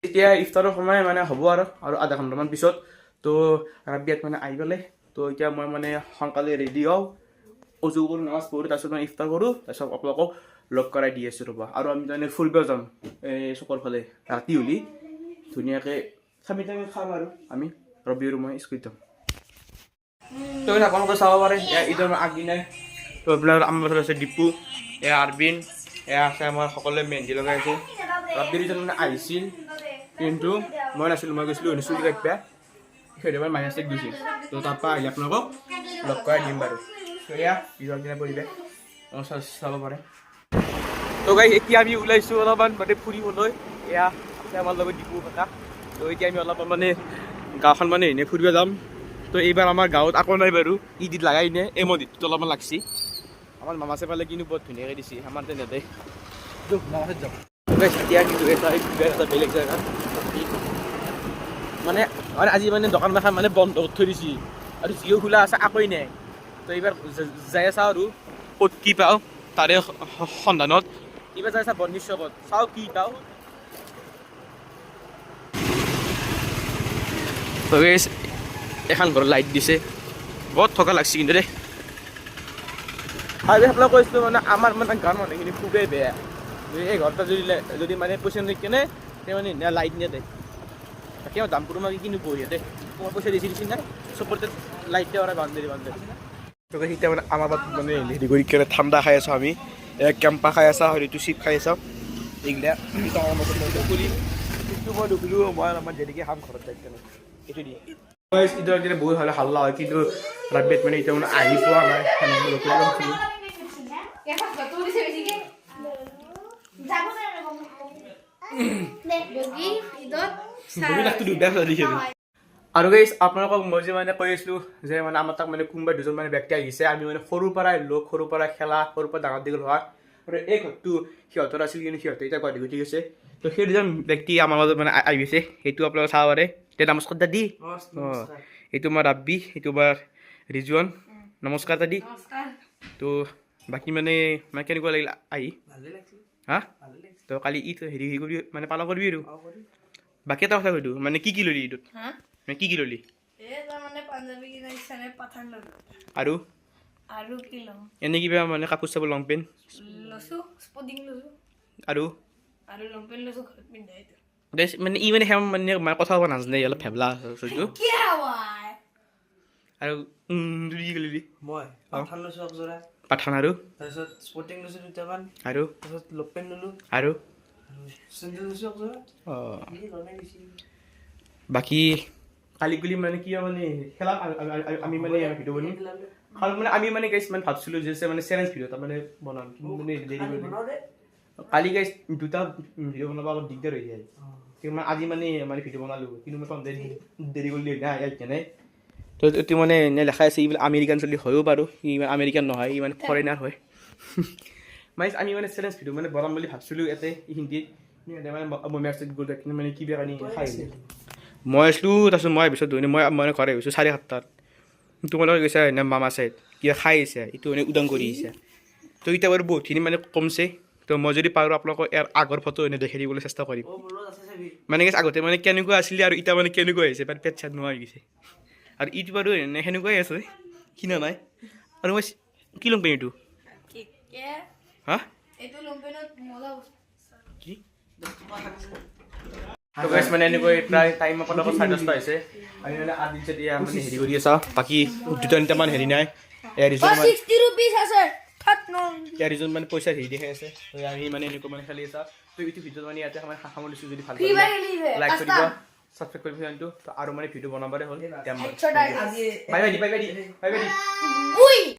এতিয়া ইফতাৰৰ সময় মানে হ'ব আৰু আধা ঘণ্টামান পিছত তো ৰাব্বিয়াত মানে আহি গ'লে তো এতিয়া মই মানে সোনকালে ৰেডি হওঁ উজু কৰোঁ নামাজ পঢ়োঁ তাৰপিছত মই ইফতাৰ কৰোঁ তাৰপিছত আপোনালোকক লগ কৰাই দি আছোঁ ৰ'বা আৰু আমি তাৰমানে ফুৰিব যাম এই চকৰ ফালে ৰাতি হ'লি ধুনীয়াকৈ খামি খাম আৰু আমি ৰবি আৰু মই স্কুলত যাম তো আপোনালোকে চাব পাৰে ঈদৰ আগদিনাই তো আপোনাৰ আমাৰ ফালে আছে ডিপু আৰবিন আছে আমাৰ সকলোৱে মেহেন্দি লগাই আছে ৰাব্বিৰ মানে আহিছিল কিন্তু মই নাছিলোঁ মই গৈছিলোঁ চুলি কাটিবা সেইটোৱে মাইনাছটেক গৈছিল তো তাৰপৰা আহিলে আপোনালোকক লগ কৰাই দিম বাৰু তো এয়া ঈদৰ দিনা পৰিৱেশ চাব পাৰে তো গাইজ এতিয়া আমি ওলাইছোঁ অলপমান মানে ফুৰিবলৈ এয়া আছে আমাৰ লগত ডিপু কাকা তো এতিয়া আমি অলপমান মানে গাঁওখন মানে এনেই ফুৰিব যাম তো এইবাৰ আমাৰ গাঁৱত আকৌ নাই বাৰু ঈদ লাগাই নে এই মন্দিৰটোত অলপমান লাগছি আমাৰ মামাছে পালে কিন্তু বহুত ধুনীয়াকৈ দিছে আমাৰ তেনেদৰে মামাছে যাম এতিয়া কিন্তু এটা বেলেগ জেগা মানে আজি মানে দোকান এখন মানে বন্ধ থৈ দিছে আৰু জিঅ' খোলা আছে আকৌ নাই তো এইবাৰ যাই চাওঁ আৰু ক'ত কি পাওঁ তাৰে সন্ধানত এইবাৰ যাই চাওঁ বন্ধি চকত চাওঁ কি পাওঁ এখন ঘৰত লাইট দিছে বহুত থকা লাগছে কিন্তু দেই আৰু আপোনাক কৈছিলোঁ মানে আমাৰ মানে গাঁৱৰ মানুহখিনি খুবেই বেয়া এই ঘৰটা যদি মানে পইচা নিকেনে তেওঁ মানে লাইট নিয়ে দে তাকে দাম কৰোঁ মই কিনো বহি দে তোমাৰ পইচা দিছি নাই চবতে লাইট দিয়া বান্ধি এতিয়া মানে আমাৰ মানে হেৰি কৰি কেনে ঠাণ্ডা খাই আছোঁ আমি কেম্পা খাই আছা হয়তো চিপ খাই আছা এইগিলা মই নুখুলোঁ মই আমাৰ দেৰিকৈ খাম ঘৰত যাই কেনে এইটো দিয়ে ঈদৰ দিনা বহুত হ'লে হাল্লা হয় কিন্তু ৰাব্বিয়াত মানে এতিয়া মানে আহি পোৱা নাই আৰু গাইজ আপোনালোকক মই যে মানে কৈ আছিলোঁ যে মানে আমাৰ তাক মানে কোনোবা দুজন মানে ব্যক্তি আহিছে আমি মানে সৰুৰ পৰাই লোক সৰুৰ পৰা খেলা সৰুৰ পৰা ডাঙৰ দীঘল হোৱা আৰু এই ঘৰটো সিহঁতৰ আছিল কিন্তু সিহঁতে এতিয়া গুৱাহাটী গুচি গৈছে তো সেই দুজন ব্যক্তি আমাৰ মাজত মানে আহিছে সেইটো আপোনালোকে চাব পাৰে তে নমস্কাৰ দাদি অঁ এইটো আমাৰ ৰাব্বি এইটো আমাৰ ৰিজৱান নমস্কাৰ দাদি তো বাকী মানে কেনেকুৱা লাগিল আহি হা তো কালি ঈদ হেৰি কৰি মানে পালন কৰিবি আৰু বাকী এটা কথা কৈছোঁ মানে কি ল'লি ঈদত মানে কি ল'লি আৰু এনে কিবা মানে কাপোৰ চাপোৰ লং পেণ্ট আৰু মানে ই মানে মানে কথা ক'ব নাজানে অলপ ভেবলা চইটো আৰু কি ল'লি মই পাঠান লৈছোঁ একযোৰা পাঠান আৰু তাৰপিছত স্পৰ্টিং লৈছোঁ দুটামান আৰু তাৰপিছত লং পেণ্ট ল'লোঁ আৰু চেণ্ডেল লৈছোঁ একযোৰা অঁ লগাই দিছোঁ বাকী কালি গলি মানে কি মানে খেলা আমি মানে ভিডিঅ' বনাম আৰু মানে আমি মানে গাইছ মানে ভাবছিলোঁ যে মানে চেলেঞ্জ ভিডিঅ' তাৰমানে বনাম কিন্তু মানে দেৰি কৰি কালি গাইছ দুটা ভিডিঅ' বনাব অলপ দিগদাৰ হৈ যায় কিন্তু আজি মানে ভিডিঅ' বনালোঁ কিন্তু মই দেৰি কৰিলোঁ নাই তো এইটো মানে এনে লেখাই আছে এইবিলাক আমেৰিকান চলি হয়ো বাৰু ই আমেৰিকান নহয় ই মানে ফৰেনাৰ হয় মানে আমি মানে চেলেঞ্জ ভিডিঅ' মানে বনাম বুলি ভাবছিলোঁ ইয়াতে হিন্দীত মানে মেক্সিত গ'ল কিন্তু মানে কিবা কাৰণে খাই মই আছিলোঁ তাৰপিছত মই পিছত ধৰি মই মানে ঘৰে গৈছোঁ 7:30 তোমালোকে গৈছা এনে মামা চাইড কিবা খাই আহিছে এইটো মানে উদাং কৰি আহিছে তো এতিয়া বাৰু বহুতখিনি মানে কমছে তো মই যদি পাৰোঁ আপোনালোকক ইয়াৰ আগৰ ফটো এনে দেখাই দিবলৈ চেষ্টা কৰিম মানে আগতে মানে কেনেকুৱা আছিলে আৰু এতিয়া মানে কেনেকুৱা হৈছে মানে পেট চেট নোহোৱা হৈ গৈছে আৰু ইটো বাৰু এনে সেনেকুৱাই আছে কিনা নাই আৰু মই কি লম পেন এইটো হা কি মানে এনেকৈ প্ৰায় টাইম আপোনালোকৰ 10:30 হৈছে আমি মানে আদি এতিয়া মানে হেৰি কৰি আছা বাকী দুটা তিনিটামান হেৰি নাই ইয়াৰিজন মানে পইচা হেৰি দেখাই আছে তো আমি মানে এনেকৈ মানে খেলি আছা তো এইটো ভিডিঅ'ত মানে ইয়াতে মানে সামৰিছোঁ যদি ভাল লাইক কৰিব ছাবস্ক্ৰাইব কৰিব জানিটো তো আৰু মানে ভিডিঅ' বনাবৰে হ'ল বাই বাই